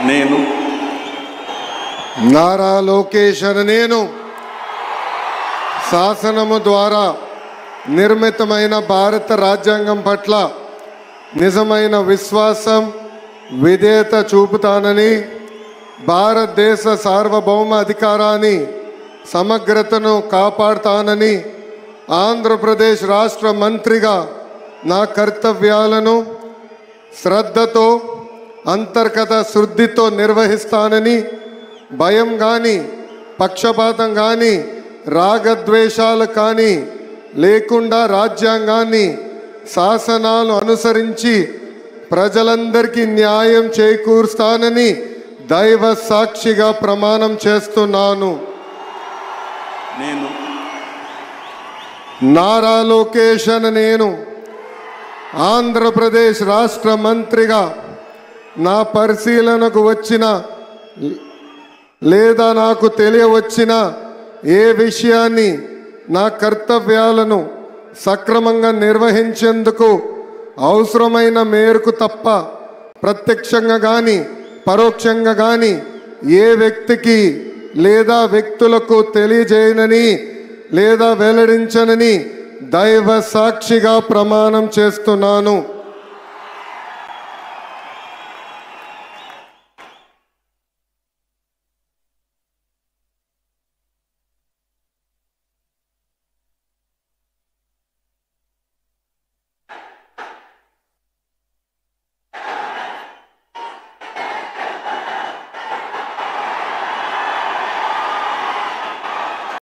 నేను నారా లోకేష్ అనే నేను శాసనము ద్వారా నిర్మితమైన భారత రాజ్యాంగం పట్ల నిజమైన విశ్వాసం విధేయత చూపుతానని, భారతదేశ సార్వభౌమ అధికారాన్ని సమగ్రతను కాపాడుతానని, ఆంధ్రప్రదేశ్ రాష్ట్ర మంత్రిగా నా కర్తవ్యాలను శ్రద్ధతో అంతర్గత శుద్ధితో నిర్వహిస్తానని, భయం కానీ పక్షపాతం కానీ రాగద్వేషాలు కానీ లేకుండా రాజ్యాంగాన్ని శాసనాలు అనుసరించి ప్రజలందరికీ న్యాయం చేకూరుస్తానని దైవ సాక్షిగా ప్రమాణం చేస్తున్నాను. నేను నారా లోకేష్ అనే నేను ఆంధ్రప్రదేశ్ రాష్ట్ర మంత్రిగా నా పరిశీలనకు వచ్చిన లేదా నాకు తెలియవచ్చిన ఏ విషయాన్ని నా కర్తవ్యాలను సక్రమంగా నిర్వహించేందుకు అవసరమైన మేరకు తప్ప ప్రత్యక్షంగా కానీ పరోక్షంగా కానీ ఏ వ్యక్తికి లేదా వ్యక్తులకు తెలియజేయనని లేదా వెల్లడించనని దైవ సాక్షిగా ప్రమాణం చేస్తున్నాను.